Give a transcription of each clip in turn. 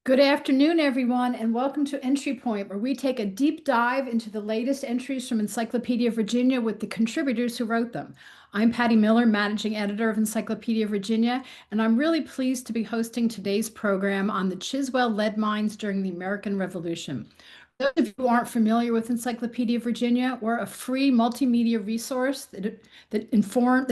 Good afternoon, everyone, and welcome to Entry Point, where we take a deep dive into the latest entries from Encyclopedia Virginia with the contributors who wrote them. I'm Patti Miller, managing editor of Encyclopedia Virginia, and I'm really pleased to be hosting today's program on the Chiswell Lead Mines during the American Revolution. For those of you who aren't familiar with Encyclopedia Virginia, we're a free multimedia resource that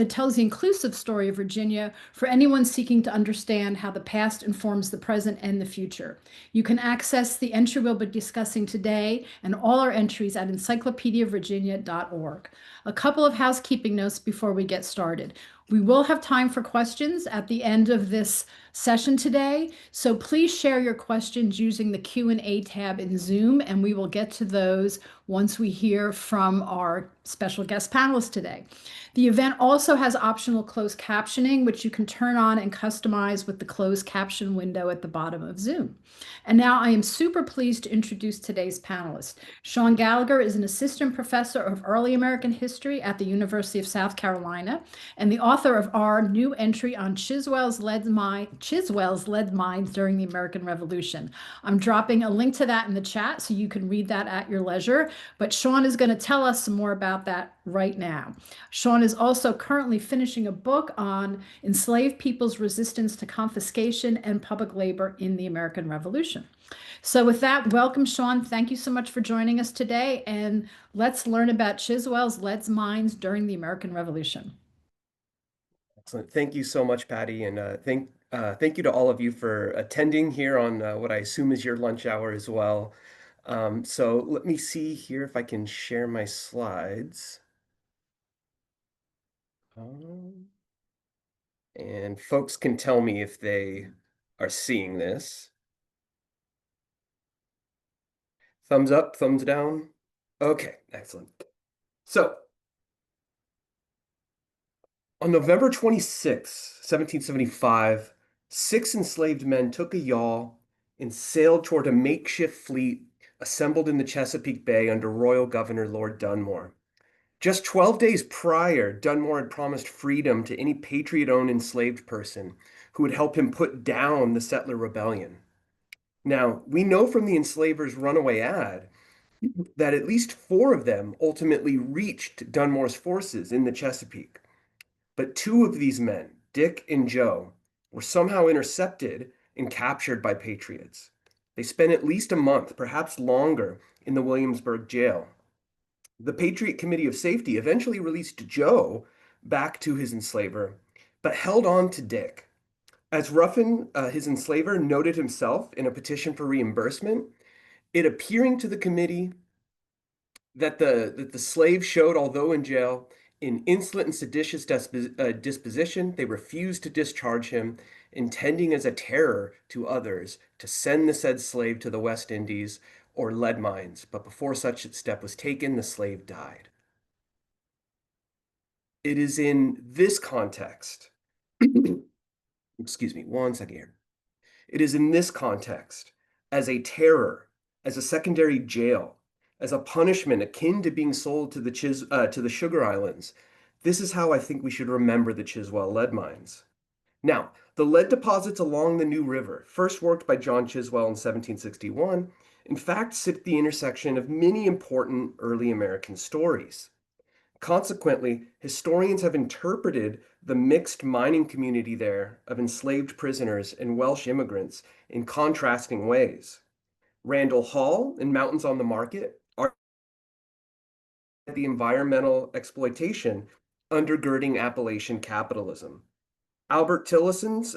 tells the inclusive story of Virginia for anyone seeking to understand how the past informs the present and the future. You can access the entry we'll be discussing today and all our entries at encyclopediavirginia.org. A couple of housekeeping notes before we get started. We will have time for questions at the end of this session today, so please share your questions using the Q&A tab in Zoom, and we will get to those once we hear from our special guest panelists today. The event also has optional closed captioning, which you can turn on and customize with the closed caption window at the bottom of Zoom. And now I am super pleased to introduce today's panelist. Sean Gallagher is an assistant professor of early American history at the University of South Carolina and the author of our new entry on Chiswell's lead mines during the American Revolution. I'm dropping a link to that in the chat so you can read that at your leisure, but Sean is going to tell us some more about that right now. Sean is also currently finishing a book on enslaved people's resistance to confiscation and public labor in the American Revolution. So with that, welcome, Sean. Thank you so much for joining us today, and let's learn about Chiswell's lead mines during the American Revolution. Excellent. Thank you so much, Patty, and thank you to all of you for attending here on what I assume is your lunch hour as well. So let me see here if I can share my slides. And folks can tell me if they are seeing this. Thumbs up, thumbs down. Okay, excellent. So on November 26, 1775, 6 enslaved men took a yawl and sailed toward a makeshift fleet assembled in the Chesapeake Bay under Royal Governor Lord Dunmore. Just 12 days prior, Dunmore had promised freedom to any Patriot-owned enslaved person who would help him put down the settler rebellion. Now, we know from the enslavers' runaway ad that at least 4 of them ultimately reached Dunmore's forces in the Chesapeake. But 2 of these men, Dick and Joe, were somehow intercepted and captured by Patriots. They spent at least a month, perhaps longer, in the Williamsburg jail. The Patriot Committee of Safety eventually released Joe back to his enslaver, but held on to Dick. As Ruffin, his enslaver, noted himself in a petition for reimbursement, it appearing to the committee that the slave showed, although in jail, in insolent and seditious disposition, they refused to discharge him, intending as a terror to others to send the said slave to the West Indies or lead mines. But before such a step was taken, the slave died. It is in this context, excuse me, one second here. It is in this context, as a terror, as a secondary jail, as a punishment akin to being sold to the Sugar Islands. This is how I think we should remember the Chiswell lead mines. Now, the lead deposits along the New River, first worked by John Chiswell in 1761, in fact sit at the intersection of many important early American stories. Consequently, historians have interpreted the mixed mining community there of enslaved prisoners and Welsh immigrants in contrasting ways. Randall Hall and Mountains on the Market are the environmental exploitation undergirding Appalachian capitalism. Albert Tillison's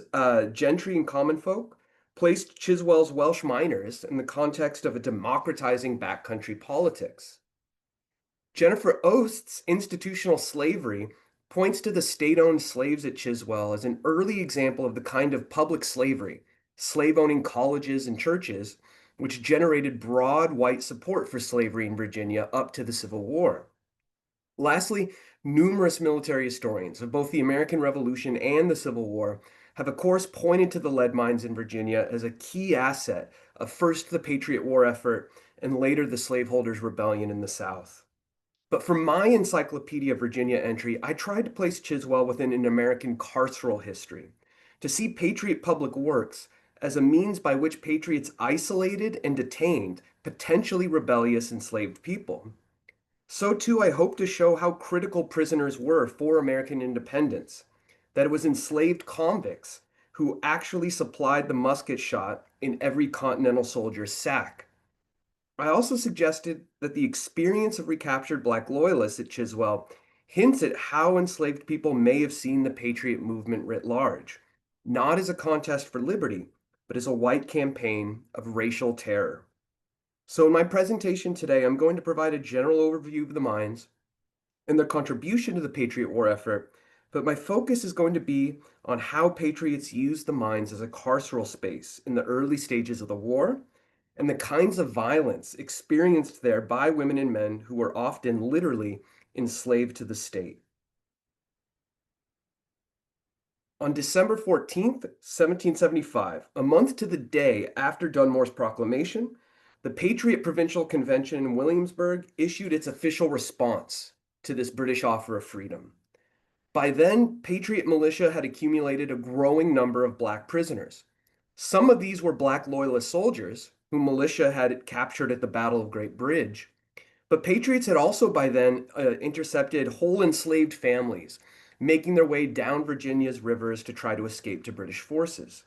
Gentry and Common Folk placed Chiswell's Welsh miners in the context of a democratizing backcountry politics. Jennifer Ost's Institutional Slavery points to the state-owned slaves at Chiswell as an early example of the kind of public slavery, slave-owning colleges and churches, which generated broad white support for slavery in Virginia up to the Civil War. Lastly, numerous military historians of both the American Revolution and the Civil War have of course pointed to the lead mines in Virginia as a key asset of first the Patriot War effort and later the slaveholders' rebellion in the South. But for my Encyclopedia Virginia entry, I tried to place Chiswell within an American carceral history, to see Patriot public works as a means by which patriots isolated and detained potentially rebellious enslaved people. So too, I hope to show how critical prisoners were for American independence, that it was enslaved convicts who actually supplied the musket shot in every Continental soldier's sack. I also suggested that the experience of recaptured Black Loyalists at Chiswell hints at how enslaved people may have seen the Patriot movement writ large, not as a contest for liberty, but as a white campaign of racial terror. So in my presentation today, I'm going to provide a general overview of the mines and their contribution to the Patriot War effort, but my focus is going to be on how patriots used the mines as a carceral space in the early stages of the war and the kinds of violence experienced there by women and men who were often literally enslaved to the state. On December 14th, 1775, a month to the day after Dunmore's proclamation, the Patriot Provincial Convention in Williamsburg issued its official response to this British offer of freedom. By then, Patriot militia had accumulated a growing number of Black prisoners. Some of these were Black Loyalist soldiers, whom militia had captured at the Battle of Great Bridge. But Patriots had also by then intercepted whole enslaved families, making their way down Virginia's rivers to try to escape to British forces.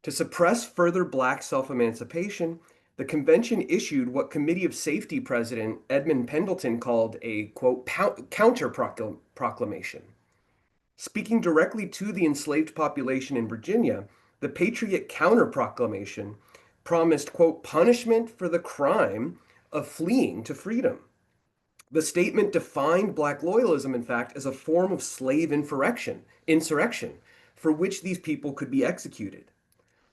To suppress further Black self-emancipation, the convention issued what Committee of Safety President Edmund Pendleton called a, quote, counter proclamation. Speaking directly to the enslaved population in Virginia, the Patriot Counter Proclamation promised, quote, punishment for the crime of fleeing to freedom. The statement defined Black loyalism, in fact, as a form of slave insurrection, for which these people could be executed.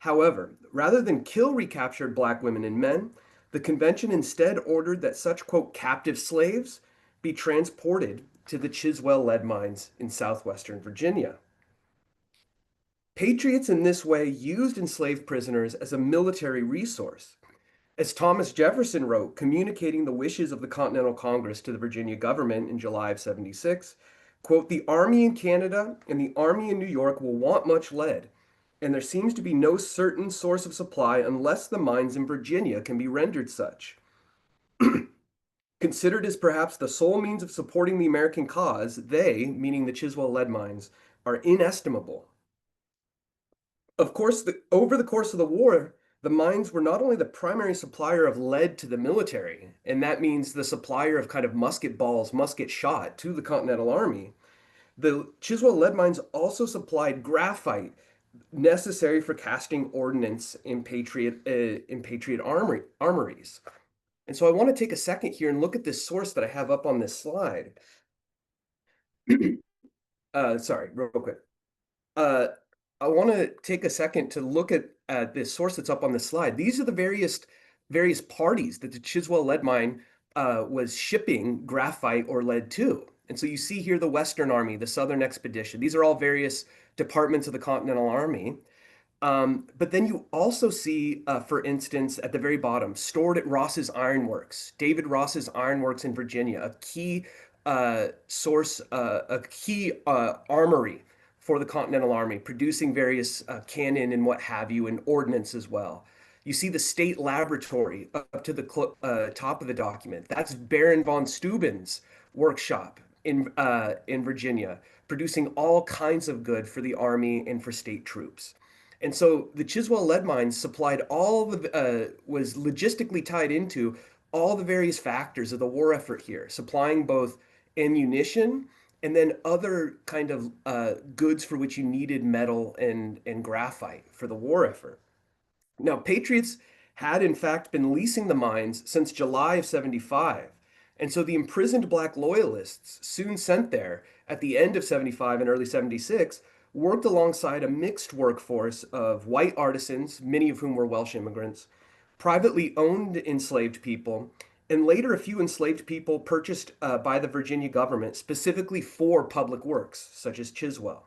However, rather than kill recaptured Black women and men, the convention instead ordered that such, quote, captive slaves be transported to the Chiswell Lead Mines in southwestern Virginia. Patriots in this way used enslaved prisoners as a military resource. As Thomas Jefferson wrote, communicating the wishes of the Continental Congress to the Virginia government in July of 76, quote, the Army in Canada and the Army in New York will want much lead, and there seems to be no certain source of supply unless the mines in Virginia can be rendered such. Considered as perhaps the sole means of supporting the American cause, they, meaning the Chiswell lead mines, are inestimable. Of course, over the course of the war, the mines were not only the primary supplier of lead to the military, and that means the supplier of kind of musket balls, musket shot to the Continental Army. The Chiswell lead mines also supplied graphite necessary for casting ordnance in Patriot armories. And so I want to take a second here and look at this source that I have up on this slide. Sorry, real quick. Uh, I want to take a second to look at this source that's up on the slide. These are the various parties that the Chiswell lead mine was shipping graphite or lead to. And so you see here the Western Army, the Southern Expedition. These are all various departments of the Continental Army. But then you also see, for instance, at the very bottom, stored at Ross's Iron Works, David Ross's Iron Works in Virginia, a key source, a key armory for the Continental Army, producing various cannon and what have you, and ordnance as well. You see the state laboratory up to the top of the document. That's Baron von Steuben's workshop in Virginia, producing all kinds of good for the Army and for state troops. And so the Chiswell lead mines supplied was logistically tied into all the various factors of the war effort here, supplying both ammunition and then other kind of goods for which you needed metal and graphite for the war effort. Now, Patriots had in fact been leasing the mines since July of 75. And so the imprisoned Black Loyalists soon sent there at the end of 75 and early 76 worked alongside a mixed workforce of white artisans, many of whom were Welsh immigrants, privately owned enslaved people, and later a few enslaved people purchased by the Virginia government specifically for public works, such as Chiswell.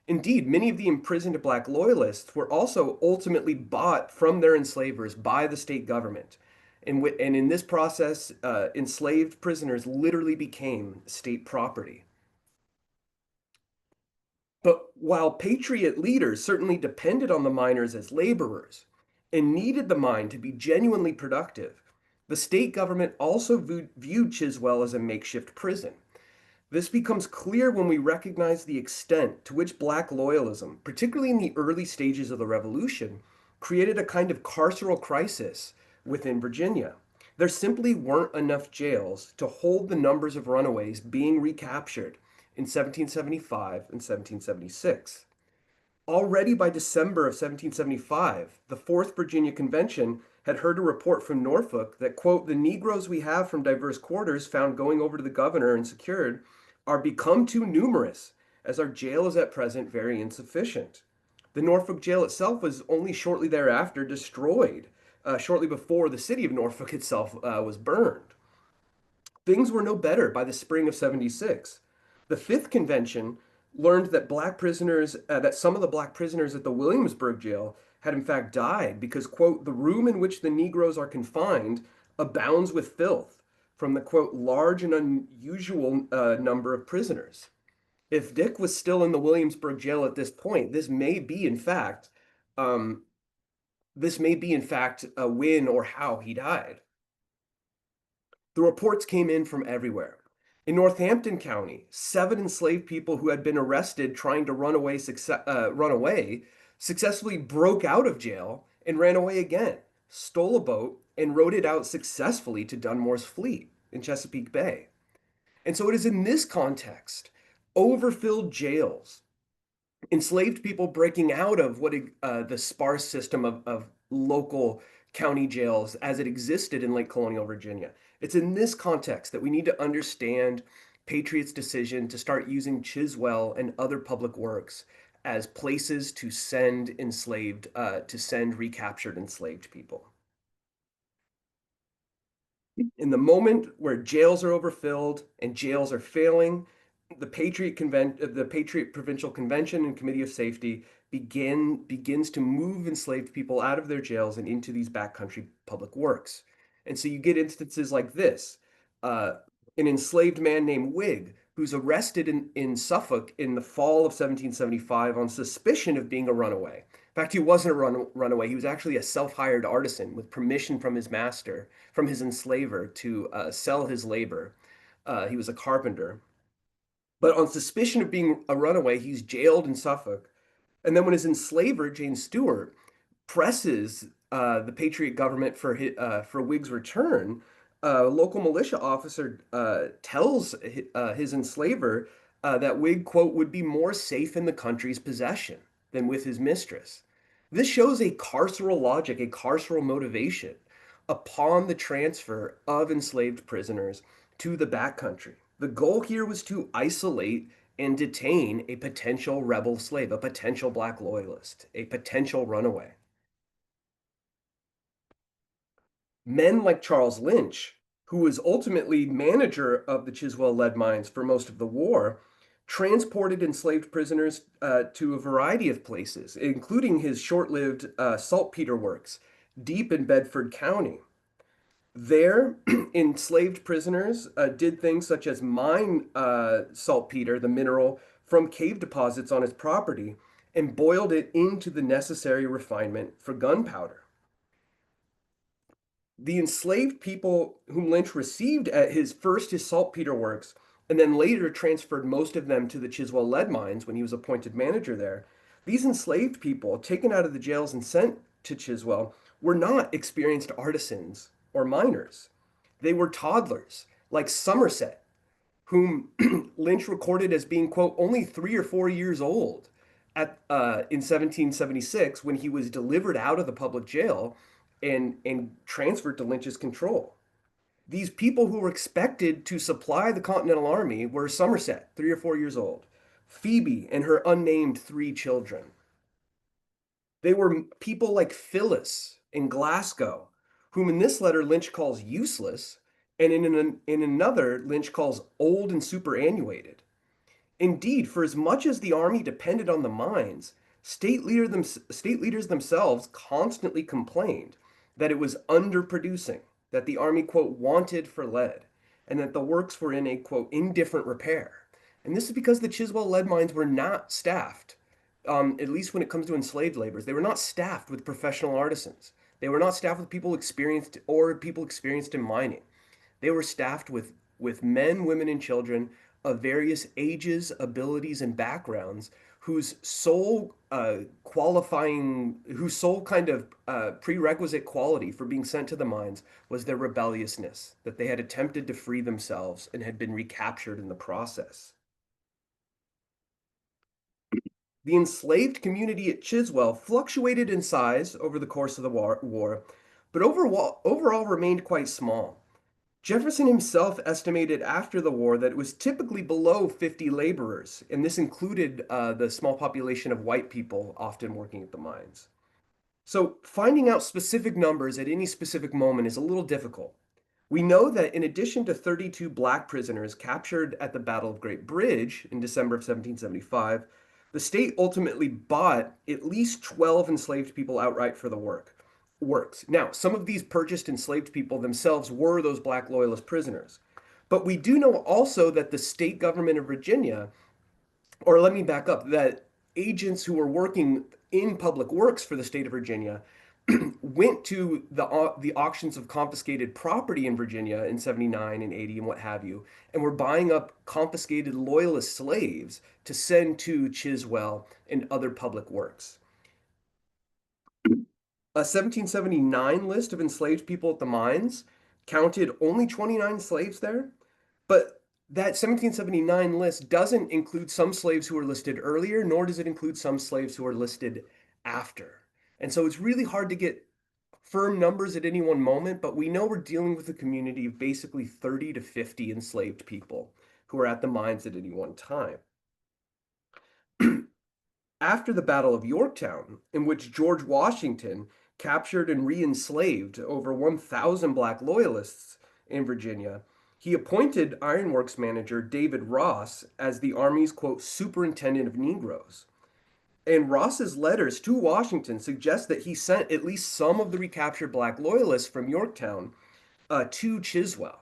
Indeed, many of the imprisoned Black Loyalists were also ultimately bought from their enslavers by the state government. And in this process, enslaved prisoners literally became state property. But while Patriot leaders certainly depended on the miners as laborers and needed the mine to be genuinely productive, the state government also viewed Chiswell as a makeshift prison. This becomes clear when we recognize the extent to which Black loyalism, particularly in the early stages of the Revolution, created a kind of carceral crisis within Virginia. There simply weren't enough jails to hold the numbers of runaways being recaptured in 1775 and 1776. Already by December of 1775, the Fourth Virginia Convention had heard a report from Norfolk that, quote, the Negroes we have from diverse quarters found going over to the governor and secured are become too numerous, as our jail is at present very insufficient. The Norfolk jail itself was only shortly thereafter destroyed, shortly before the city of Norfolk itself was burned. Things were no better by the spring of 76. The Fifth Convention learned that that some of the black prisoners at the Williamsburg jail had in fact died because, quote, the room in which the Negroes are confined abounds with filth from the, quote, large and unusual number of prisoners. If Dick was still in the Williamsburg jail at this point, um, this may be in fact a when or how he died. The reports came in from everywhere. In Northampton County, 7 enslaved people who had been arrested trying to run away successfully broke out of jail and ran away again, stole a boat, and rowed it out successfully to Dunmore's fleet in Chesapeake Bay. And so it is in this context, overfilled jails, enslaved people breaking out of the sparse system of local county jails as it existed in late colonial Virginia. It's in this context that we need to understand Patriot's decision to start using Chiswell and other public works as places to send recaptured enslaved people. In the moment where jails are overfilled and jails are failing, the Patriot Provincial Convention and Committee of Safety begins to move enslaved people out of their jails and into these backcountry public works. And so you get instances like this. An enslaved man named Whig, who's arrested in Suffolk in the fall of 1775 on suspicion of being a runaway. In fact, he wasn't a runaway. He was actually a self-hired artisan with permission from his master, from his enslaver, to sell his labor. He was a carpenter. But on suspicion of being a runaway, he's jailed in Suffolk. And then when his enslaver, Jane Stewart, presses the Patriot government for Whig's return, a local militia officer tells his enslaver that Whig, quote, would be more safe in the country's possession than with his mistress. This shows a carceral logic, a carceral motivation upon the transfer of enslaved prisoners to the backcountry. The goal here was to isolate and detain a potential rebel slave, a potential black loyalist, a potential runaway. Men like Charles Lynch, who was ultimately manager of the Chiswell Lead Mines for most of the war, transported enslaved prisoners to a variety of places, including his short-lived saltpeter works deep in Bedford County. There, enslaved prisoners did things such as mine saltpeter, the mineral, from cave deposits on his property and boiled it into the necessary refinement for gunpowder. The enslaved people whom Lynch received at his saltpeter works and then later transferred most of them to the Chiswell Lead Mines when he was appointed manager there. These enslaved people taken out of the jails and sent to Chiswell were not experienced artisans or miners. They were toddlers like Somerset, whom Lynch recorded as being, quote, only 3 or 4 years old in 1776 when he was delivered out of the public jail and transferred to Lynch's control. These people who were expected to supply the Continental Army were Somerset, 3 or 4 years old, Phoebe and her unnamed 3 children. They were people like Phyllis in Glasgow, whom in this letter Lynch calls useless, and in another Lynch calls old and superannuated. Indeed, for as much as the army depended on the mines, state leaders themselves constantly complained that it was underproducing, that the army, quote, wanted for lead, and that the works were in a, quote, indifferent repair. And this is because the Chiswell lead mines were not staffed, at least when it comes to enslaved laborers. They were not staffed with professional artisans. They were not staffed with people experienced in mining. They were staffed with men, women, and children of various ages, abilities, and backgrounds whose sole kind of prerequisite quality for being sent to the mines was their rebelliousness, that they had attempted to free themselves and had been recaptured in the process. The enslaved community at Chiswell fluctuated in size over the course of the war, but overall remained quite small. Jefferson himself estimated after the war that it was typically below 50 laborers, and this included the small population of white people often working at the mines. So finding out specific numbers at any specific moment is a little difficult. We know that in addition to 32 black prisoners captured at the Battle of Great Bridge in December of 1775, the state ultimately bought at least 12 enslaved people outright for the works. Now, some of these purchased enslaved people themselves were those black loyalist prisoners. But we do know also that the state government of Virginia, or let me back up, that agents who were working in public works for the state of Virginia went to the auctions of confiscated property in Virginia in 79 and 80 and what have you, and were buying up confiscated loyalist slaves to send to Chiswell and other public works. A 1779 list of enslaved people at the mines counted only 29 slaves there, but that 1779 list doesn't include some slaves who were listed earlier, nor does it include some slaves who are listed after. And so it's really hard to get firm numbers at any one moment, but we know we're dealing with a community of basically 30 to 50 enslaved people who are at the mines at any one time. After the Battle of Yorktown, in which George Washington captured and re-enslaved over 1,000 black loyalists in Virginia, he appointed ironworks manager David Ross as the Army's, quote, superintendent of Negroes. And Ross's letters to Washington suggest that he sent at least some of the recaptured black loyalists from Yorktown to Chiswell,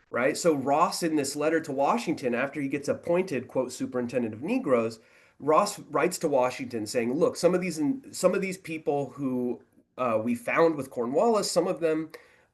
right? So Ross, in this letter to Washington, after he gets appointed, quote, superintendent of Negroes, Ross writes to Washington saying, "Look, some of these people who we found with Cornwallis, some of them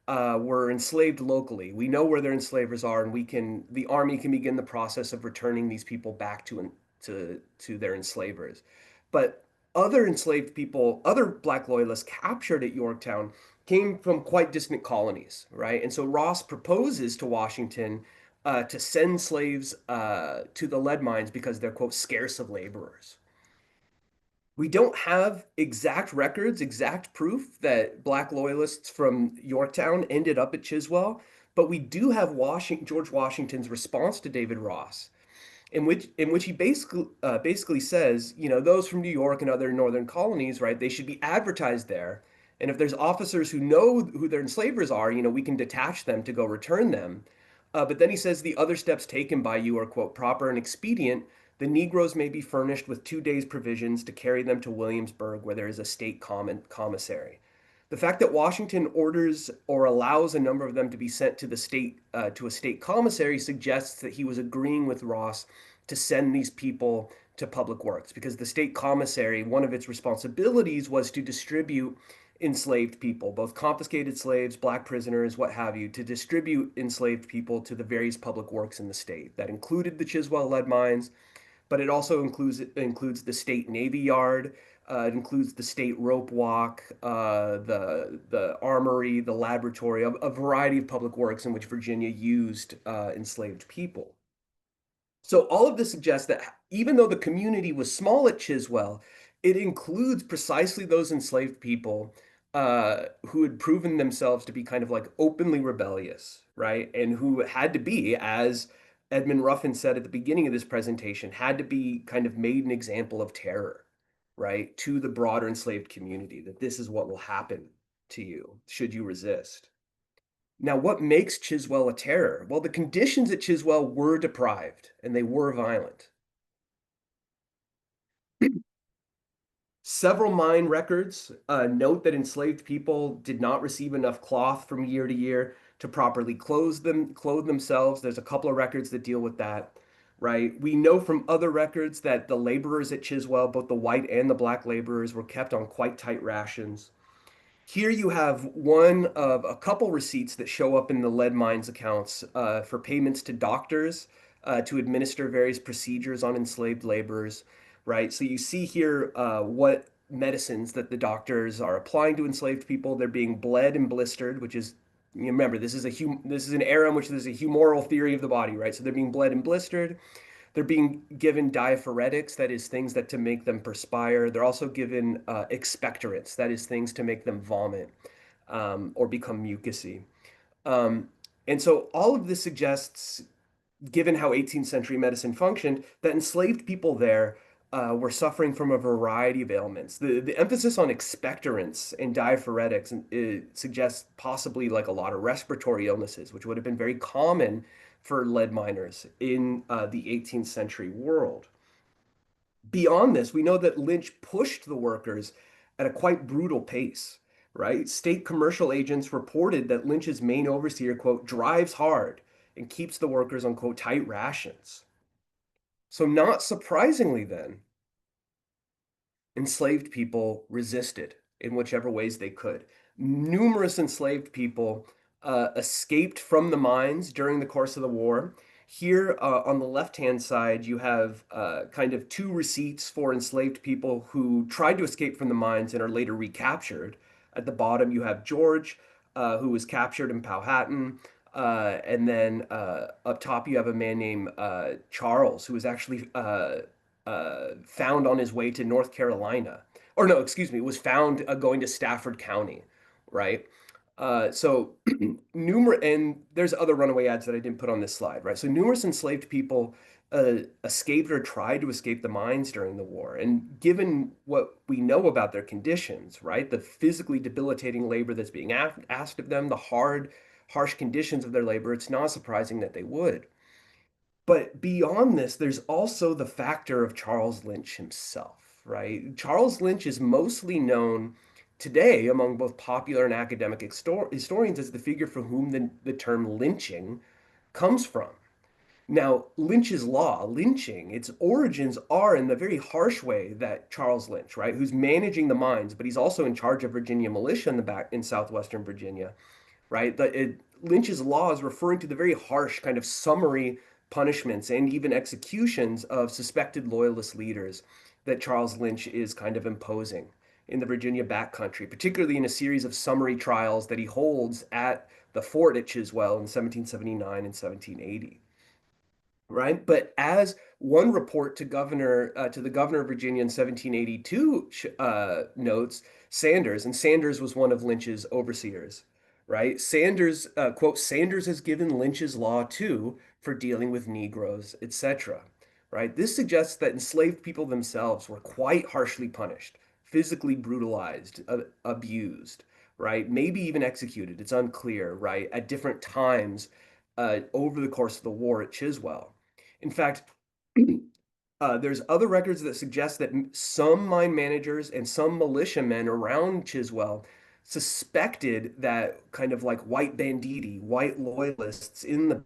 were enslaved locally. We know where their enslavers are, and the army can begin the process of returning these people back to their enslavers. But other enslaved people, other black loyalists captured at Yorktown, came from quite distant colonies, right? And so Ross proposes to Washington to send slaves to the lead mines because they're, quote, scarce of laborers. We don't have exact records, exact proof that black loyalists from Yorktown ended up at Chiswell, but we do have George Washington's response to David Ross, in which he basically says, you know, those from New York and other northern colonies, right, they should be advertised there. And if there's officers who know who their enslavers are, you know, we can detach them to go return them. But then he says the other steps taken by you are, quote, proper and expedient. The Negroes may be furnished with 2 days' provisions to carry them to Williamsburg, where there is a state commissary. The fact that Washington orders or allows a number of them to be sent to a state commissary suggests that he was agreeing with Ross to send these people to public works, because the state commissary, one of its responsibilities was to distribute enslaved people, both confiscated slaves, black prisoners, what have you, to distribute enslaved people to the various public works in the state. That included the Chiswell lead mines, but it also includes the state navy yard. It includes the state rope walk, the armory, the laboratory, a variety of public works in which Virginia used enslaved people. So all of this suggests that even though the community was small at Chiswell, it includes precisely those enslaved people who had proven themselves to be kind of like openly rebellious, right? And who had to be, as Edmund Ruffin said at the beginning of this presentation, had to be kind of made an example of terror, right? To the broader enslaved community, that this is what will happen to you should you resist. Now, what makes Chiswell a terror? Well, the conditions at Chiswell were deprived and they were violent. Several mine records note that enslaved people did not receive enough cloth from year to year to properly clothe themselves. There's a couple of records that deal with that. right? We know from other records that the laborers at Chiswell, both the white and the black laborers, were kept on quite tight rations. Here you have one of a couple receipts that show up in the lead mines accounts for payments to doctors to administer various procedures on enslaved laborers, right? So you see here what medicines that the doctors are applying to enslaved people. They're being bled and blistered, which is, you remember, this is an era in which there's a humoral theory of the body, right? So they're being bled and blistered. They're being given diaphoretics, that is things that to make them perspire. They're also given expectorants, that is things to make them vomit or become mucousy. Um, and so all of this suggests, given how 18th century medicine functioned, that enslaved people there were suffering from a variety of ailments. The emphasis on expectorants and diaphoretics suggests possibly like a lot of respiratory illnesses, which would have been very common for lead miners in the 18th century world. Beyond this, we know that Lynch pushed the workers at a quite brutal pace, right? State commercial agents reported that Lynch's main overseer, quote, drives hard and keeps the workers on, quote, tight rations. So, not surprisingly, then, enslaved people resisted in whichever ways they could. Numerous enslaved people escaped from the mines during the course of the war. Here on the left-hand side, you have kind of two receipts for enslaved people who tried to escape from the mines and are later recaptured. At the bottom, you have George, who was captured in Powhatan. And then up top, you have a man named Charles, who was actually found on his way to North Carolina. Or no, excuse me, was found going to Stafford County, right? So numerous, and there's other runaway ads that I didn't put on this slide, right? So numerous enslaved people escaped or tried to escape the mines during the war. And given what we know about their conditions, right, the physically debilitating labor that's being asked of them, the hard, harsh conditions of their labor, it's not surprising that they would. But beyond this, there's also the factor of Charles Lynch himself, right? Charles Lynch is mostly known today among both popular and academic historians as the figure for whom the term lynching comes from. Now, Lynch's law, lynching, its origins are in the very harsh way that Charles Lynch, right, who's managing the mines, but he's also in charge of Virginia militia in the back in southwestern Virginia, right? Lynch's law is referring to the very harsh kind of summary punishments and even executions of suspected loyalist leaders that Charles Lynch is kind of imposing in the Virginia backcountry, particularly in a series of summary trials that he holds at the fort at Chiswell in 1779 and 1780, right? But as one report to the governor of Virginia in 1782 notes, Sanders was one of Lynch's overseers, right? Sanders, quote, Sanders has given Lynch's law too for dealing with Negroes, etc. Right? This suggests that enslaved people themselves were quite harshly punished, physically brutalized, abused, right? Maybe even executed. It's unclear, right? At different times over the course of the war at Chiswell. In fact, there's other records that suggest that some mine managers and some militiamen around Chiswell suspected that kind of like white banditti, white loyalists in the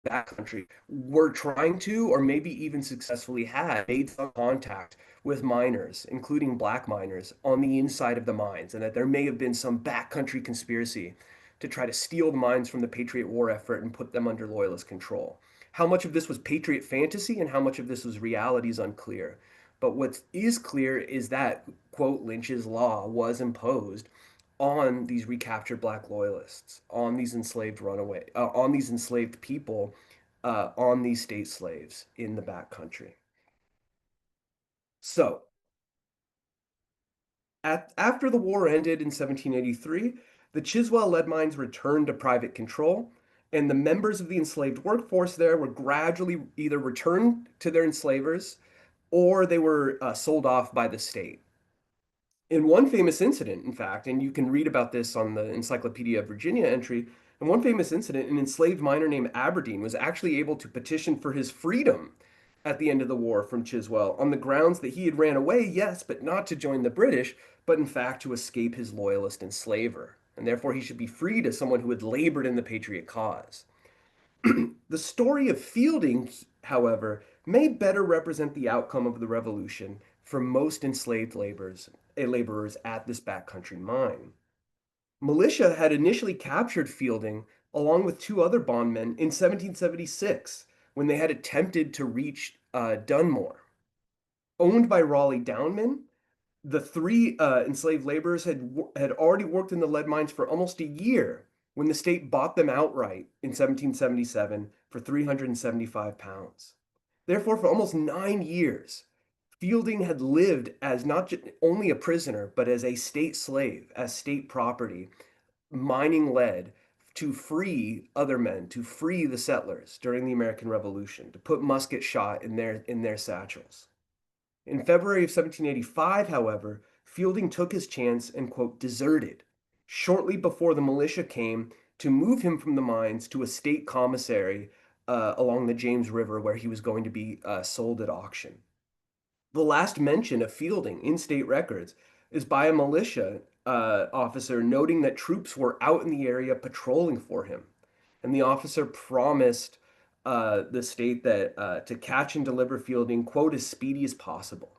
backcountry were trying to, or maybe even successfully had, made some contact with miners, including black miners, on the inside of the mines, and that there may have been some backcountry conspiracy to try to steal the mines from the Patriot War effort and put them under Loyalist control. How much of this was Patriot fantasy and how much of this was reality is unclear. But what is clear is that, quote, Lynch's law was imposed on these recaptured black loyalists, on these on these enslaved people, on these state slaves in the backcountry. So, after the war ended in 1783, the Chiswell lead mines returned to private control, and the members of the enslaved workforce there were gradually either returned to their enslavers or they were sold off by the state. In one famous incident, in fact, and you can read about this on the Encyclopedia of Virginia entry, in one famous incident, an enslaved miner named Aberdeen was actually able to petition for his freedom at the end of the war from Chiswell on the grounds that he had ran away, yes, but not to join the British, but in fact to escape his loyalist enslaver. And therefore he should be freed as someone who had labored in the Patriot cause. The story of Fielding, however, may better represent the outcome of the revolution for most enslaved laborers at this backcountry mine. Militia had initially captured Fielding along with two other bondmen in 1776 when they had attempted to reach Dunmore. Owned by Raleigh Downman, the three enslaved laborers had already worked in the lead mines for almost a year when the state bought them outright in 1777 for 375 pounds. Therefore, for almost 9 years, Fielding had lived as not only a prisoner, but as a state slave, as state property, mining lead to free other men, to free the settlers during the American Revolution, to put musket shot in their satchels. In February of 1785, however, Fielding took his chance and, quote, deserted shortly before the militia came to move him from the mines to a state commissary along the James River where he was going to be sold at auction. The last mention of Fielding in state records is by a militia officer noting that troops were out in the area patrolling for him. And the officer promised the state that to catch and deliver Fielding, quote, as speedy as possible.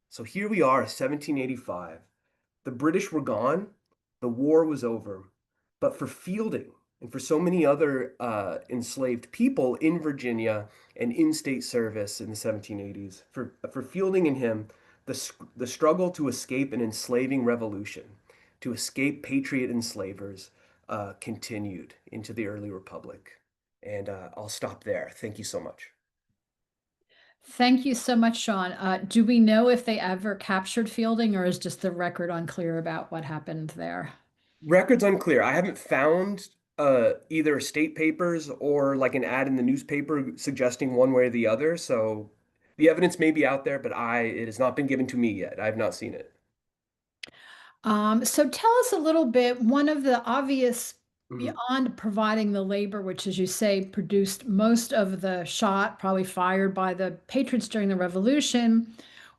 So here we are, 1785. The British were gone, the war was over. But for Fielding and for so many other enslaved people in Virginia and in state service in the 1780s, for Fielding and him, the struggle to escape an enslaving revolution, to escape Patriot enslavers, continued into the early Republic. And I'll stop there. Thank you so much. Thank you so much, Sean. Do we know if they ever captured Fielding, or is just the record unclear about what happened there? Record's unclear. I haven't found either state papers or like an ad in the newspaper suggesting one way or the other. So the evidence may be out there, but it has not been given to me yet. I have not seen it. So tell us a little bit, one of the obvious, Mhm. beyond providing the labor, which, as you say, produced most of the shot probably fired by the Patriots during the Revolution,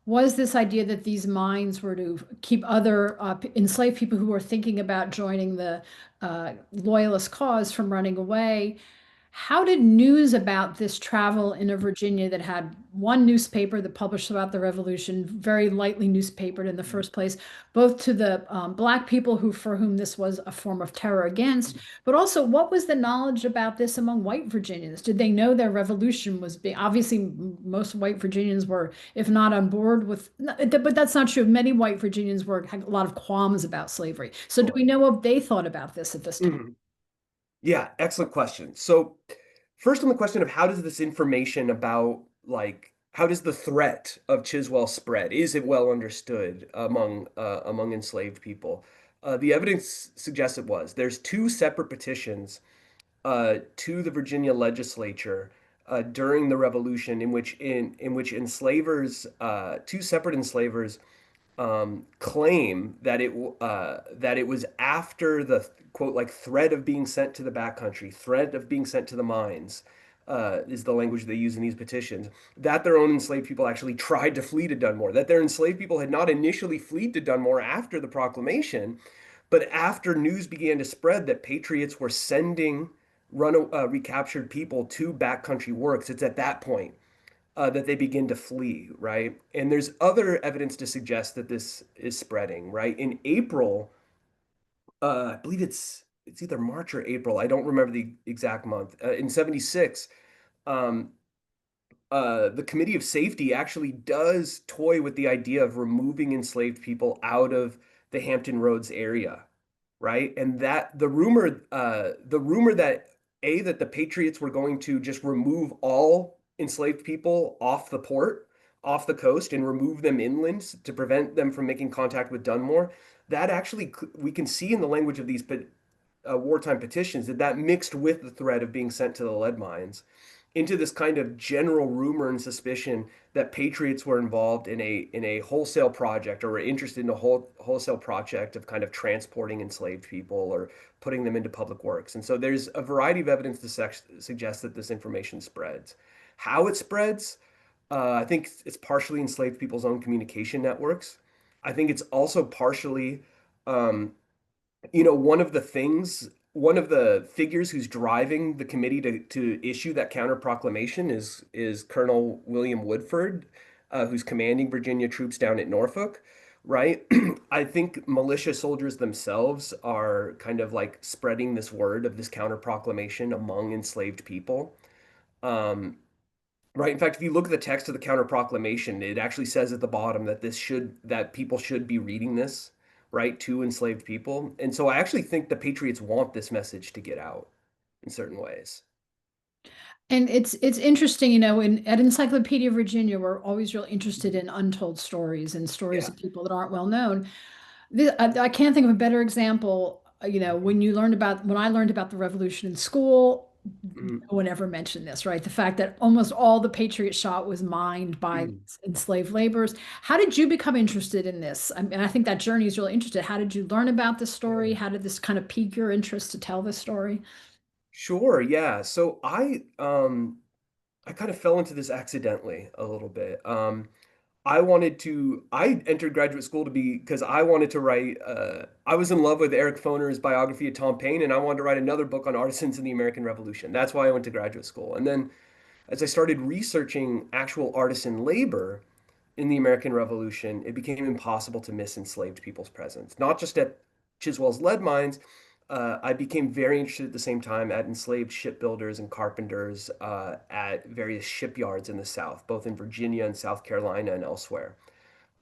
was this idea that these mines were to keep other enslaved people who were thinking about joining the Loyalist cause from running away. How did news about this travel in a Virginia that had one newspaper that published about the Revolution, very lightly newspapered in the first place, both to the Black people for whom this was a form of terror against, but also what was the knowledge about this among white Virginians? Did they know their revolution was being, obviously most white Virginians were, if not on board with, but that's not true. Many white Virginians had a lot of qualms about slavery. So do we Sure. know what they thought about this at this time? Mhm. Yeah, excellent question. So, first on the question of how does this information about how does the threat of Chiswell spread? Is it well understood among enslaved people? The evidence suggests it was. There's two separate petitions to the Virginia legislature during the Revolution in which enslavers, two separate enslavers, claim that it was after the quote like threat of being sent to the backcountry, threat of being sent to the mines, is the language they use in these petitions, that their own enslaved people actually tried to flee to Dunmore, that their enslaved people had not initially fled to Dunmore after the proclamation, but after news began to spread that patriots were sending recaptured people to backcountry works. It's at that point that they begin to flee, right? And there's other evidence to suggest that this is spreading, right? In April, I believe it's either March or April. I don't remember the exact month. In 76, um, the Committee of Safety actually does toy with the idea of removing enslaved people out of the Hampton Roads area, right? And that the rumor that that the Patriots were going to just remove all enslaved people off the port, off the coast, and remove them inland to prevent them from making contact with Dunmore, that actually we can see in the language of these wartime petitions that mixed with the threat of being sent to the lead mines into this kind of general rumor and suspicion that patriots were involved in a wholesale project or were interested in a wholesale project of kind of transporting enslaved people or putting them into public works. And so there's a variety of evidence to suggest that this information spreads. How it spreads, I think it's partially enslaved people's own communication networks. I think it's also partially, one of the things one of the figures who's driving the committee to issue that counter proclamation is Colonel William Woodford, who's commanding Virginia troops down at Norfolk, right? I think militia soldiers themselves are kind of like spreading this word of this counter proclamation among enslaved people. Um, right. In fact, if you look at the text of the counter proclamation, it actually says at the bottom that that people should be reading this, right, to enslaved people. And so I actually think the Patriots want this message to get out in certain ways. And it's interesting, at Encyclopedia Virginia, we're always real interested in untold stories and stories Yeah. of people that aren't well known. I can't think of a better example. When I learned about the Revolution in school, Mm, no one ever mentioned this, right? The fact that almost all the Patriot shot was mined by mm. enslaved laborers. How did you become interested in this? And I think that journey is really interesting. How did you learn about this story? Yeah. How did this kind of pique your interest to tell this story? Sure, yeah. So I kind of fell into this accidentally a little bit. I entered graduate school to be because I wanted to write, I was in love with Eric Foner's biography of Tom Paine, and I wanted to write another book on artisans in the American Revolution. That's why I went to graduate school. And then as I started researching actual artisan labor in the American Revolution, it became impossible to miss enslaved people's presence, not just at Chiswell's lead mines. I became very interested at the same time at enslaved shipbuilders and carpenters at various shipyards in the South, both in Virginia and South Carolina and elsewhere.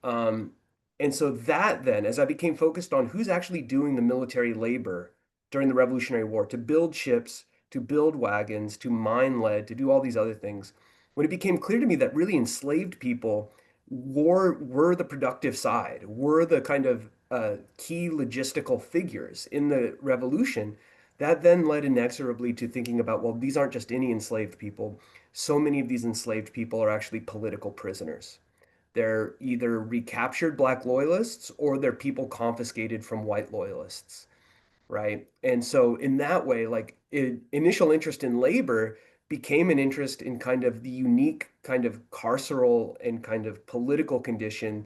Um, and so that then, as I became focused on who's actually doing the military labor during the Revolutionary War to build ships, to build wagons, to mine lead, to do all these other things, when it became clear to me that really enslaved people were the productive side, were the kind of key logistical figures in the revolution, that then led inexorably to thinking about, well, these aren't just any enslaved people. So many of these enslaved people are actually political prisoners. They're either recaptured black loyalists or they're people confiscated from white loyalists, right? And so in that way, like initial interest in labor became an interest in kind of the unique kind of carceral and kind of political condition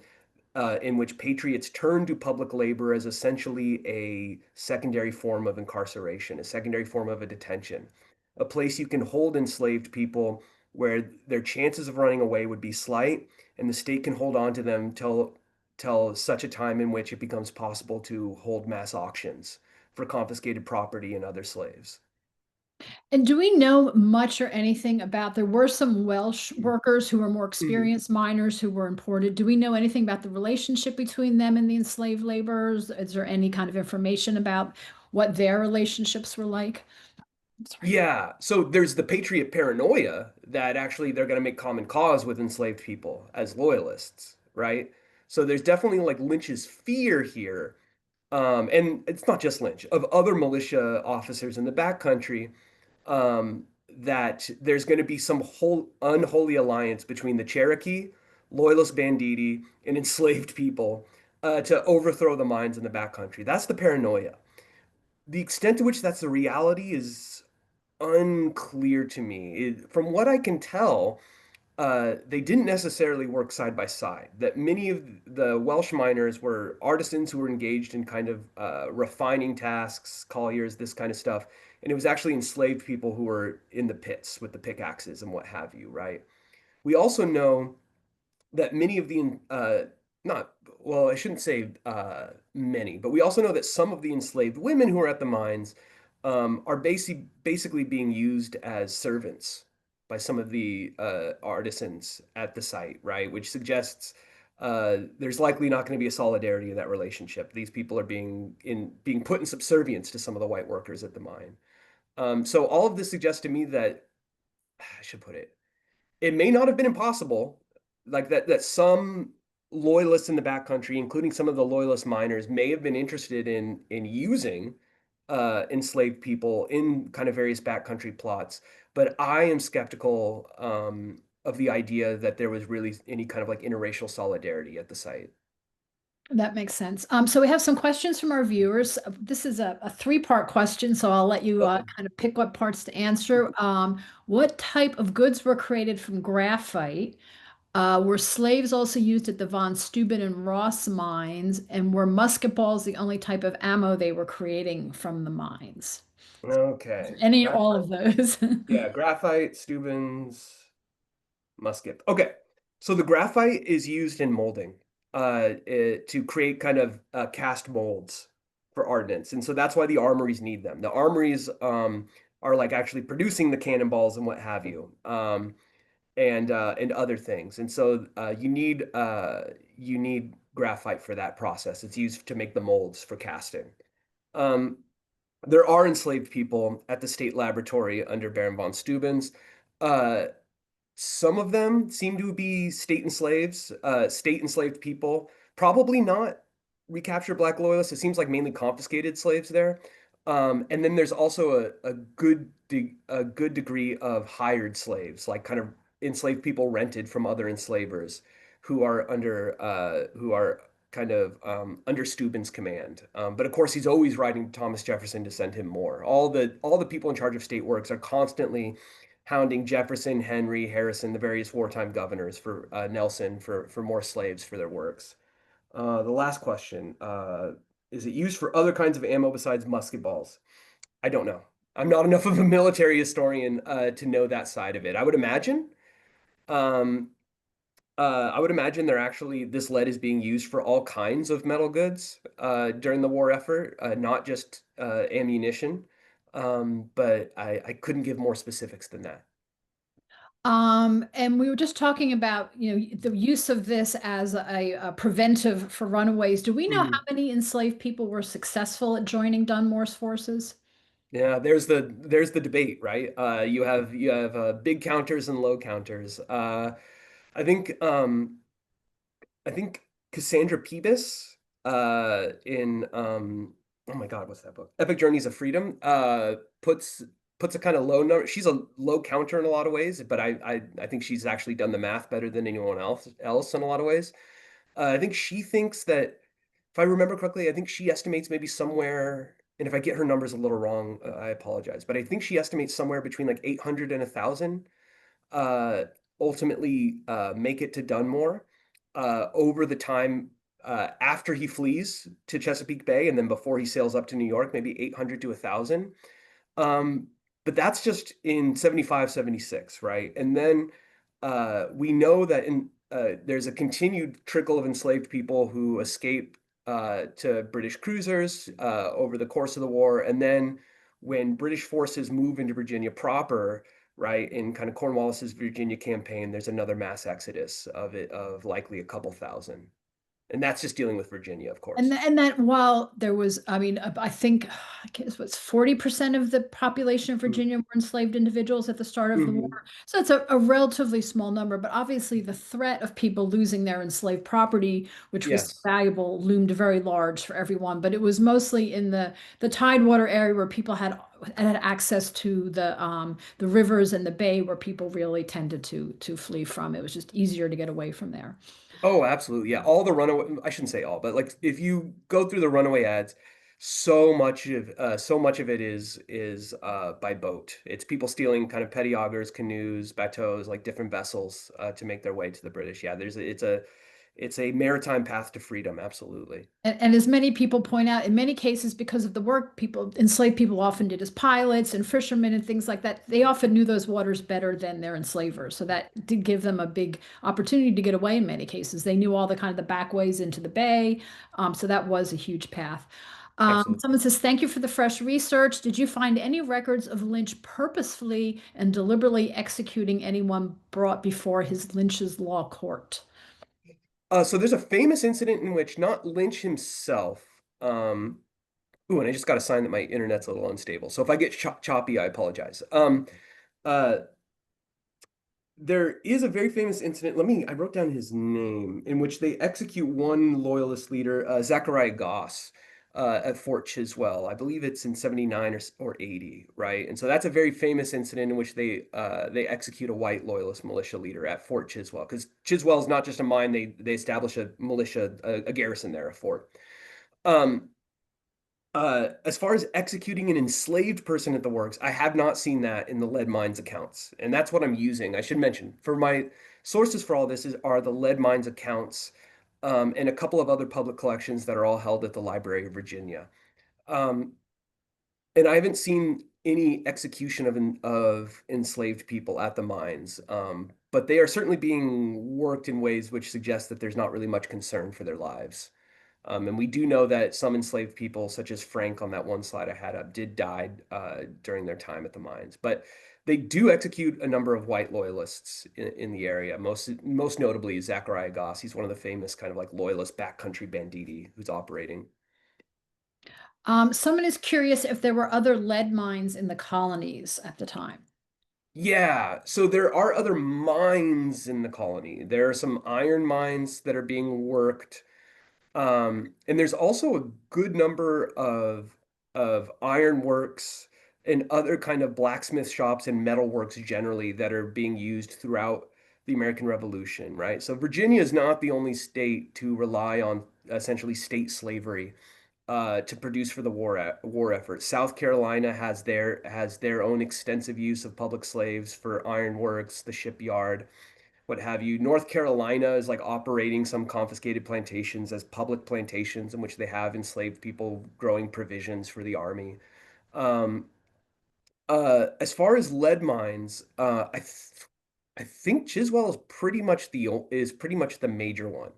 in which patriots turned to public labor as essentially a secondary form of incarceration, a secondary form of a detention, a place you can hold enslaved people where their chances of running away would be slight, and the state can hold on to them till such a time in which it becomes possible to hold mass auctions for confiscated property and other slaves. And do we know much or anything about, there were some Welsh workers who were more Mhm. experienced miners who were imported. Do we know anything about the relationship between them and the enslaved laborers? Is there any kind of information about what their relationships were like? Sorry. Yeah, so there's the patriot paranoia that actually they're going to make common cause with enslaved people as loyalists, right? So there's definitely like Lynch's fear here, and it's not just Lynch, of other militia officers in the backcountry, that there's going to be some whole unholy alliance between the Cherokee, loyalist banditti, and enslaved people to overthrow the mines in the backcountry. That's the paranoia. The extent to which that's the reality is unclear to me. From what I can tell, they didn't necessarily work side by side. That many of the Welsh miners were artisans who were engaged in kind of refining tasks, colliers, this kind of stuff. And it was actually enslaved people who were in the pits with the pickaxes and what have you, right? We also know that many of the not well, I shouldn't say many, but we also know that some of the enslaved women who are at the mines are basically being used as servants by some of the artisans at the site, right? Which suggests there's likely not going to be a solidarity in that relationship. These people are being put in subservience to some of the white workers at the mine. So all of this suggests to me that I should put it may not have been impossible, like that some loyalists in the backcountry, including some of the loyalist miners, may have been interested in using enslaved people in kind of various backcountry plots. But I am skeptical of the idea that there was really any kind of like interracial solidarity at the site. That makes sense. So we have some questions from our viewers. This is a three-part question, so I'll let you Okay. kind of pick what parts to answer. What type of goods were created from graphite? Were slaves also used at the Von Steuben and Ross mines? And were musket balls the only type of ammo they were creating from the mines? Okay. Any and all Graphite. of those. Yeah, graphite, Steuben's, musket. Okay. So the graphite is used in molding to create kind of cast molds for ordnance. And so that's why the armories need them. The armories are like actually producing the cannonballs and what have you. And other things. And so you need graphite for that process. It's used to make the molds for casting. Um, there are enslaved people at the state laboratory under Baron von Steuben's. Uh, some of them seem to be state enslaved people. Probably not recaptured Black loyalists. It seems like mainly confiscated slaves there. And then there's also a good degree of hired slaves, like kind of enslaved people rented from other enslavers who are kind of under Steuben's command. But of course, he's always writing to Thomas Jefferson to send him more. All the people in charge of state works are constantly hounding Jefferson, Henry, Harrison, the various wartime governors for Nelson for more slaves for their works. The last question, is it used for other kinds of ammo besides musket balls? I don't know. I'm not enough of a military historian to know that side of it. Um, I would imagine this lead is being used for all kinds of metal goods during the war effort, not just ammunition. But I couldn't give more specifics than that. And we were just talking about, the use of this as a preventive for runaways. Do we know how Mhm. many enslaved people were successful at joining Dunmore's forces? Yeah, there's the debate, right? You have big counters and low counters. I think um, I think Cassandra Pebis in oh my God, what's that book? Epic Journeys of Freedom puts a kind of low number. She's a low counter in a lot of ways, but I think she's actually done the math better than anyone else in a lot of ways. I think she thinks that, if I remember correctly, I think she estimates maybe somewhere, and if I get her numbers a little wrong, I apologize, but I think she estimates somewhere between like 800 and 1,000 uh, ultimately make it to Dunmore over the time after he flees to Chesapeake Bay and then before he sails up to New York, maybe 800 to 1,000. Um, but that's just in 75, 76, right? And then we know that there's a continued trickle of enslaved people who escape to British cruisers over the course of the war. And then when British forces move into Virginia proper, right, in kind of Cornwallis's Virginia campaign, there's another mass exodus of likely a couple thousand. And that's just dealing with Virginia, of And course. and that while there was, I mean, I think, I guess what's 40% of the population of Virginia were enslaved individuals at the start of the war. Mm-hmm. So it's a relatively small number, but obviously the threat of people losing their enslaved property, which was Yes. valuable, loomed very large for everyone. But it was mostly in the Tidewater area where people had access to the rivers and the bay where people really tended to flee from. It was just easier to get away from there. Oh, absolutely. Yeah. All the runaway, I shouldn't say all, but like if you go through the runaway ads, so much of it is by boat. It's people stealing kind of petty augers, canoes, bateaus, like different vessels to make their way to the British. Yeah, it's a maritime path to freedom, absolutely. And as many people point out, in many cases, because of the work people, enslaved people often did as pilots and fishermen and things like that, they often knew those waters better than their enslavers. So that did give them a big opportunity to get away in many cases. They knew all the kind of the back ways into the bay. So that was a huge path. Absolutely. Someone says, thank you for the fresh research. Did you find any records of Lynch purposefully and deliberately executing anyone brought before his Lynch's law court? So there's a famous incident in which not Lynch himself, ooh, and I just got a sign that my internet's a little unstable. So if I get choppy, I apologize. Uh, there is a very famous incident. I wrote down his name, in which they execute one loyalist leader, Zachariah Goss, at Fort Chiswell. I believe it's in 79 or 80, right? And so that's a very famous incident in which they execute a white loyalist militia leader at Fort Chiswell. Because Chiswell is not just a mine, they establish a militia, a garrison there, a fort. Um, as far as executing an enslaved person at the works, I have not seen that in the lead mines accounts, and that's what I'm using. I should mention for my sources for all this are the lead mines accounts, and a couple of other public collections that are all held at the Library of Virginia. Um, And I haven't seen any execution of enslaved people at the mines, but they are certainly being worked in ways which suggest that there's not really much concern for their lives. And we do know that some enslaved people, such as Frank on that one slide I had up, did die during their time at the mines. But they do execute a number of white loyalists in the area. Most notably, Zachariah Goss. He's one of the famous kind of like loyalist backcountry banditti who's operating. Someone is curious if there were other lead mines in the colonies at the time. Yeah, so there are other mines in the colony. There are some iron mines that are being worked. And there's also a good number of ironworks and other kind of blacksmith shops and metalworks generally that are being used throughout the American Revolution, right? So Virginia is not the only state to rely on essentially state slavery to produce for the war effort. South Carolina has their own extensive use of public slaves for ironworks, the shipyard, what have you. North Carolina is like operating some confiscated plantations as public plantations in which they have enslaved people growing provisions for the army. Um, as far as lead mines, I think Chiswell is pretty much the major one,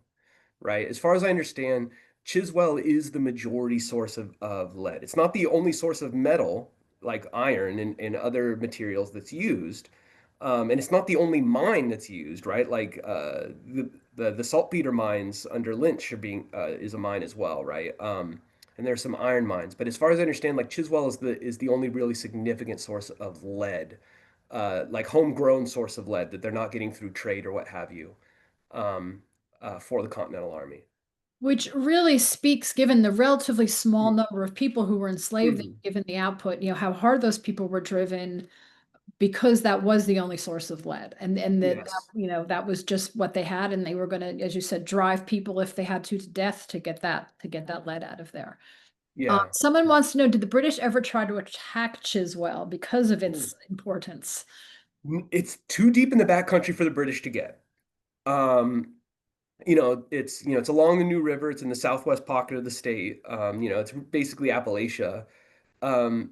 right? As far as I understand, Chiswell is the majority source of lead. It's not the only source of metal like iron and other materials that's used. And it's not the only mine that's used, right? Like the saltpeter mines under Lynch is a mine as well, right? And there's some iron mines, but as far as I understand, like Chiswell is the only really significant source of lead, like homegrown source of lead that they're not getting through trade or what have you, um, for the Continental Army. Which really speaks, given the relatively small number of people who were enslaved, Mhm. given the output, how hard those people were driven because that was the only source of lead. And Yes. that was just what they had, and they were going to, as you said, drive people if they had to death to get that lead out of there. Yeah. Someone wants to know, did the British ever try to attack Chiswell because of Mm. its importance? It's too deep in the backcountry for the British to get. Um, it's along the New River. It's in the southwest pocket of the state. It's basically Appalachia. Um,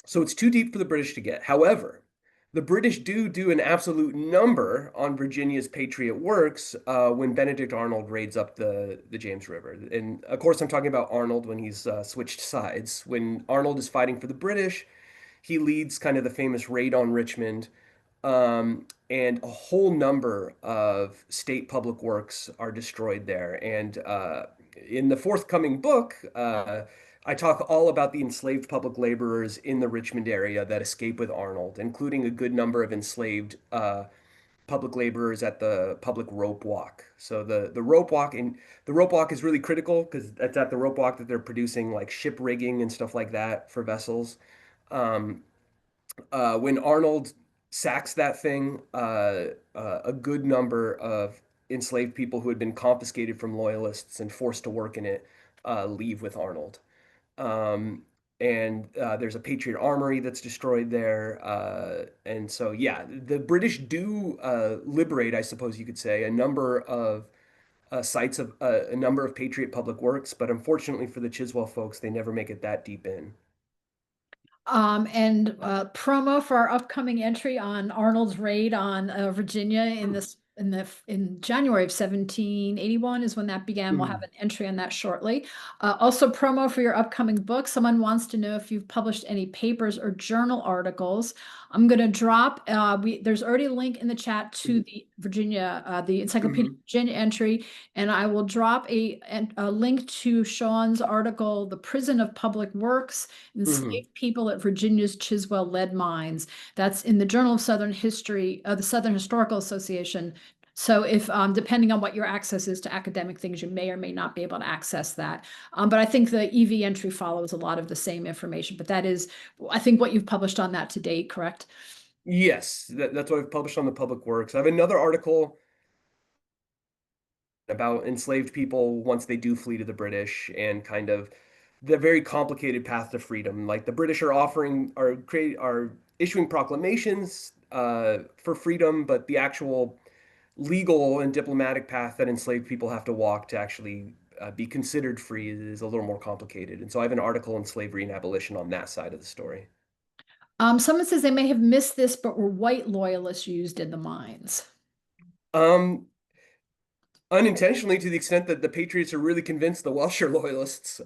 so it's too deep for the British to get. However, the British do an absolute number on Virginia's Patriot works when Benedict Arnold raids up the James River. And of course, I'm talking about Arnold when he's switched sides. When Arnold is fighting for the British, he leads kind of the famous raid on Richmond, and a whole number of state public works are destroyed there. And in the forthcoming book, I talk all about the enslaved public laborers in the Richmond area that escape with Arnold, including a good number of enslaved public laborers at the public rope walk. So the rope walk is really critical because that's at the rope walk that they're producing like ship rigging and stuff like that for vessels. Um, when Arnold sacks that thing, a good number of enslaved people who had been confiscated from loyalists and forced to work in it leave with Arnold. Um, and there's a Patriot armory that's destroyed there. And so, yeah, the British do liberate, I suppose you could say, a number of sites of a number of Patriot public works, but unfortunately for the Chiswell folks, they never make it that deep in. And promo for our upcoming entry on Arnold's raid on Virginia in January of 1781 is when that began. We'll have Mhm. an entry on that shortly. Also promo for your upcoming book. Someone wants to know if you've published any papers or journal articles. I'm going to drop. There's already a link in the chat to the Encyclopedia of Mhm. Virginia entry, and I will drop a link to Sean's article, "The Prison of Public Works: Mhm. Enslaved People at Virginia's Chiswell Lead Mines." That's in the Journal of Southern History, the Southern Historical Association. So if depending on what your access is to academic things, you may or may not be able to access that. But I think the EV entry follows a lot of the same information. But that is, I think, what you've published on that to date, correct? Yes, that's what I've published on the public works. I have another article about enslaved people once they do flee to the British and kind of the very complicated path to freedom. Like the British are issuing proclamations for freedom, but the actual legal and diplomatic path that enslaved people have to walk to actually be considered free is a little more complicated. And so I have an article on slavery and abolition on that side of the story. Someone says they may have missed this, but were white loyalists used in the mines? Um, Unintentionally, to the extent that the Patriots are really convinced the Welsh are loyalists.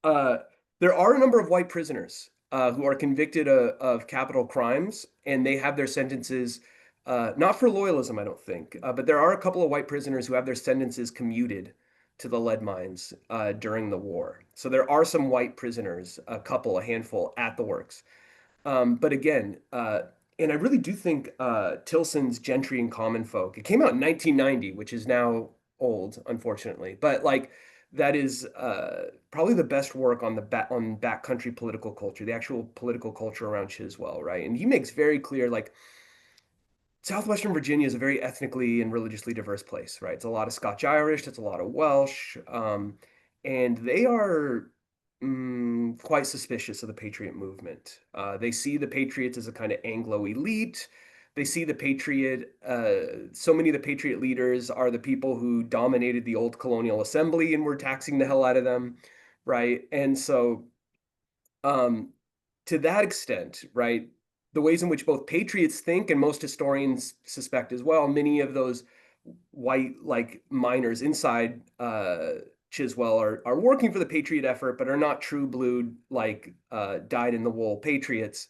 Uh, there are a number of white prisoners who are convicted of capital crimes, and they have their sentences not for loyalism, I don't think, but there are a couple of white prisoners who have their sentences commuted to the lead mines during the war. So there are some white prisoners, a couple, a handful at the works. But again, and I really do think Tilson's Gentry and Common Folk, it came out in 1990, which is now old, unfortunately. But like that is probably the best work on on backcountry political culture, the actual political culture around Chiswell, right? And he makes very clear like Southwestern Virginia is a very ethnically and religiously diverse place, right? It's a lot of Scotch Irish, it's a lot of Welsh, and they are quite suspicious of the Patriot movement. They see the Patriots as a kind of Anglo elite. They see the Patriot, so many of the Patriot leaders are the people who dominated the old colonial assembly and were taxing the hell out of them, right? And so, um, to that extent, right, the ways in which both patriots think and most historians suspect as well, many of those white like miners inside Chiswell are working for the patriot effort, but are not true blue like dyed in the wool patriots.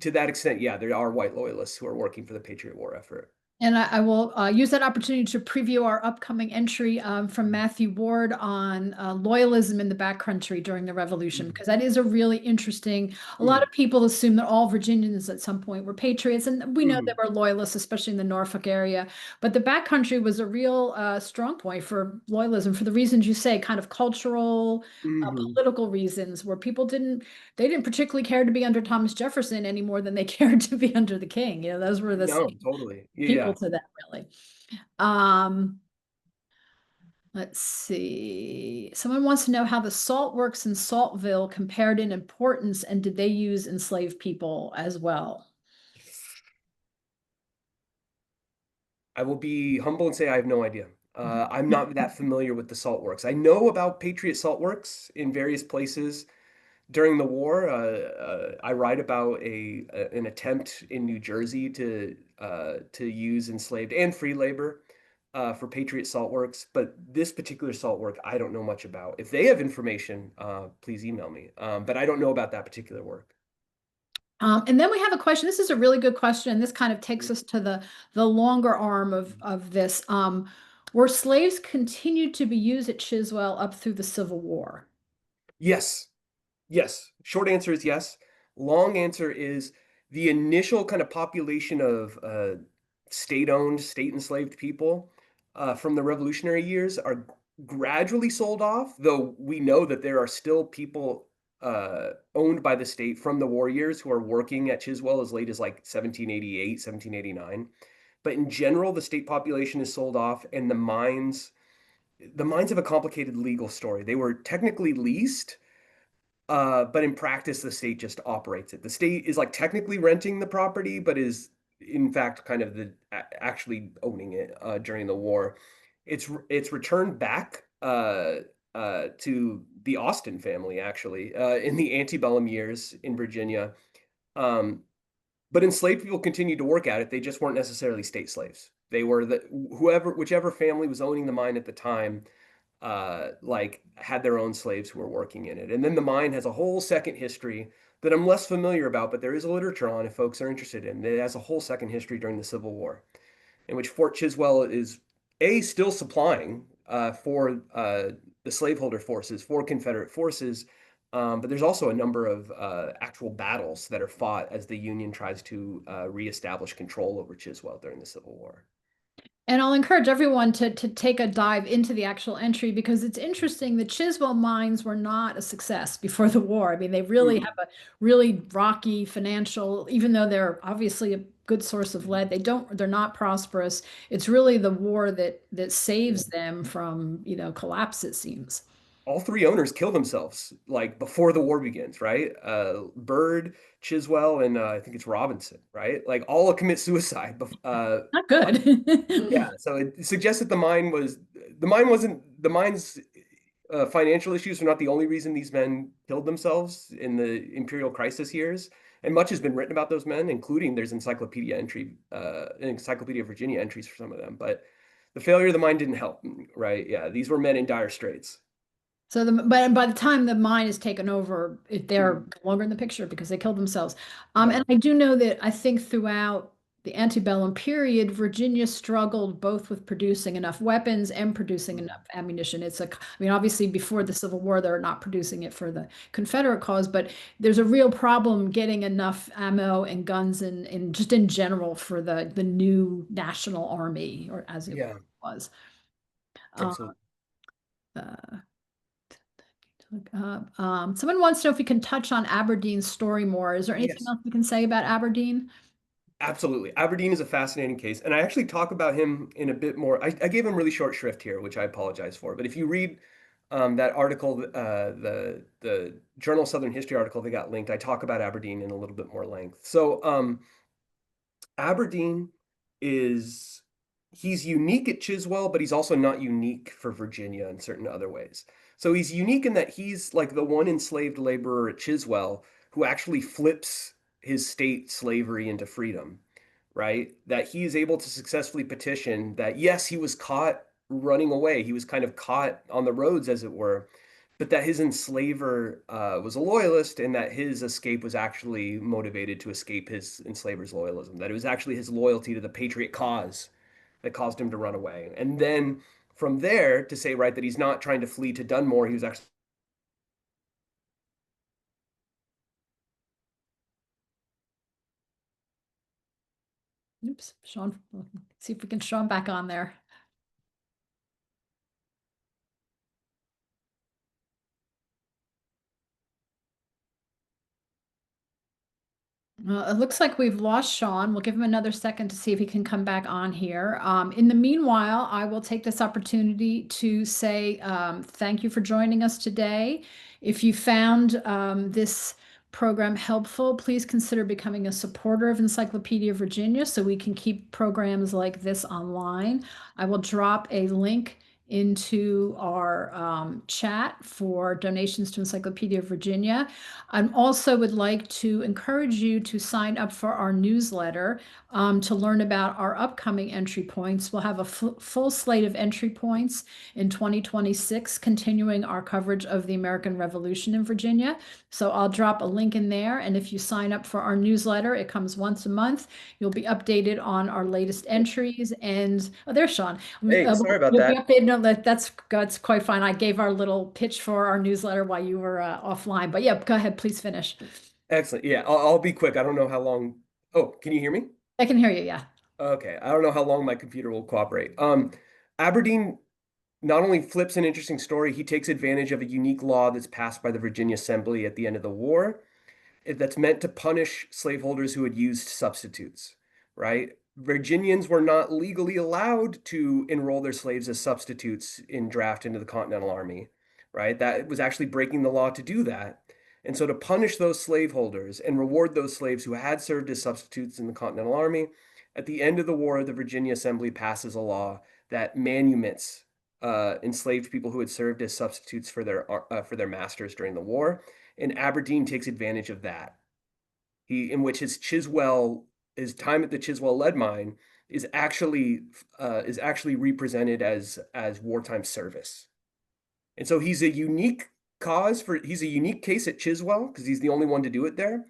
To that extent, yeah, there are white loyalists who are working for the Patriot War effort. And I will use that opportunity to preview our upcoming entry from Matthew Ward on loyalism in the backcountry during the Revolution, Mhm. because that is a really interesting. A lot Mhm. of people assume that all Virginians at some point were patriots, and we know there Mhm. were loyalists, especially in the Norfolk area. But the backcountry was a real strong point for loyalism for the reasons you say, kind of cultural, Mhm. political reasons, where people didn't particularly care to be under Thomas Jefferson any more than they cared to be under the king. You know, those were the No, totally. people Yeah. to that really. Um, let's see. Someone wants to know how the salt works in Saltville compared in importance, and did they use enslaved people as well? I will be humble and say I have no idea. I'm not that familiar with the salt works. I know about Patriot salt works in various places during the war. I write about an attempt in New Jersey to use enslaved and free labor for Patriot salt works. But this particular salt work, I don't know much about. If they have information, please email me. But I don't know about that particular work. And then we have a question. This is a really good question, and this kind of takes us to the longer arm of this. Were slaves continued to be used at Chiswell up through the Civil War? Yes. Yes. Short answer is yes. Long answer is the initial kind of population of state-owned, state-enslaved people from the Revolutionary years are gradually sold off, though we know that there are still people owned by the state from the war years who are working at Chiswell as late as like 1788, 1789. But in general, the state population is sold off, and the mines have a complicated legal story. They were technically leased, but in practice, the state just operates it. The state is like technically renting the property, but is in fact kind of the actually owning it during the war. It's returned back to the Austin family actually in the antebellum years in Virginia. Um, but enslaved people continued to work at it. They just weren't necessarily state slaves. They were whichever family was owning the mine at the time like had their own slaves who were working in it. And then the mine has a whole second history that I'm less familiar about, but there is a literature on if folks are interested in. It has a whole second history during the Civil War, in which Fort Chiswell is still supplying for the slaveholder forces, for Confederate forces. But there's also a number of actual battles that are fought as the Union tries to reestablish control over Chiswell during the Civil War. And I'll encourage everyone to take a dive into the actual entry because it's interesting. The Chiswell mines were not a success before the war. I mean, they really have Mhm. a really rocky financial, even though they're obviously a good source of lead, they're not prosperous. It's really the war that saves them from, collapse, it seems. All three owners kill themselves like before the war begins, right? Byrd, Chiswell, and I think it's Robinson, right? Like all commit suicide. Not On, good. yeah, so it suggests that the mine wasn't the mine's financial issues are not the only reason these men killed themselves in the imperial crisis years. And much has been written about those men, including there's Encyclopedia of Virginia entries for some of them. But the failure of the mine didn't help, right? Yeah, these were men in dire straits. So but by the time the mine is taken over, they're Mhm. no longer in the picture because they killed themselves. And Yeah. I do know that I think throughout the antebellum period, Virginia struggled both with producing enough weapons and producing Mhm. enough ammunition. I mean, obviously before the Civil War, they're not producing it for the Confederate cause, but there's a real problem getting enough ammo and guns and just in general for the new national army, or as it Yeah, was. Uh, absolutely. uh, Someone wants to know if we can touch on Aberdeen's story more. Is there anything Yes. else we can say about Aberdeen? Absolutely. Aberdeen is a fascinating case. And I actually talk about him in a bit more. I gave him really short shrift here, which I apologize for. But if you read that article, the Journal of Southern History article that got linked, I talk about Aberdeen in a little bit more length. So Aberdeen is he's unique at Chiswell, but he's also not unique for Virginia in certain other ways. So he's unique in that he's like the one enslaved laborer at Chiswell who actually flips his state slavery into freedom, right? That he is able to successfully petition that, yes, he was caught running away. He was kind of caught on the roads, as it were, but that his enslaver was a loyalist and that his escape was actually motivated to escape his enslaver's loyalism, that it was actually his loyalty to the Patriot cause that caused him to run away. And then from there to say, right, that he's not trying to flee to Dunmore, he was actually. Oops, Sean, see if we can show him back on there. It looks like we've lost Sean. We'll give him another second to see if he can come back on here. In the meanwhile, I will take this opportunity to say thank you for joining us today. If you found this program helpful, please consider becoming a supporter of Encyclopedia Virginia so we can keep programs like this online. I will drop a link into our chat for donations to Encyclopedia Virginia. I also would like to encourage you to sign up for our newsletter to learn about our upcoming entry points. We'll have a full slate of entry points in 2026, continuing our coverage of the American Revolution in Virginia. So I'll drop a link in there. And if you sign up for our newsletter, it comes once a month. You'll be updated on our latest entries. And oh, there's Sean. Hey, sorry about You'll be that. updated. No, that's quite fine. I gave our little pitch for our newsletter while you were offline. But yeah, go ahead, please finish. Excellent. Yeah, I'll be quick. I don't know how long. Oh, can you hear me? I can hear you. Yeah. Okay, I don't know how long my computer will cooperate. Aberdeen not only flips an interesting story, he takes advantage of a unique law that's passed by the Virginia Assembly at the end of the war that's meant to punish slaveholders who had used substitutes, right? Virginians were not legally allowed to enroll their slaves as substitutes in draft into the Continental Army, right? That was actually breaking the law to do that. And so to punish those slaveholders and reward those slaves who had served as substitutes in the Continental Army, at the end of the war, the Virginia Assembly passes a law that manumits enslaved people who had served as substitutes for their masters during the war, and Aberdeen takes advantage of that. In which his time at the Chiswell Lead Mine is actually represented as wartime service. And so he's a unique case at Chiswell because he's the only one to do it there,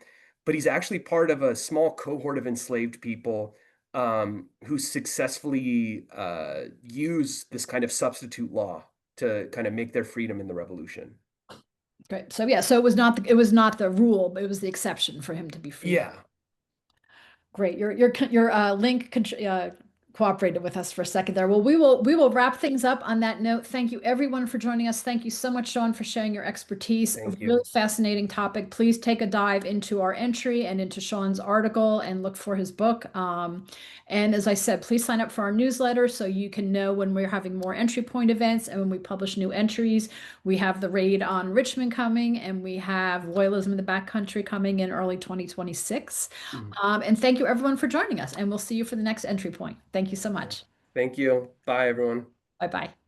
but he's actually part of a small cohort of enslaved people who successfully use this kind of substitute law to kind of make their freedom in the revolution. Great. So yeah, so it was not the rule, but it was the exception for him to be freed. Yeah, Great. Your link cooperated with us for a second there. Well, we will wrap things up on that note. Thank you everyone for joining us. Thank you so much, Sean, for sharing your expertise. A thank really you. fascinating topic. Please take a dive into our entry and into Sean's article and look for his book. And as I said, please sign up for our newsletter so you can know when we're having more entry point events and when we publish new entries. We have the raid on Richmond coming, and we have Loyalism in the Backcountry coming in early 2026. Mhm. And thank you everyone for joining us, and we'll see you for the next entry point. Thank you so Yeah. much. Thank you. Bye, everyone. Bye bye.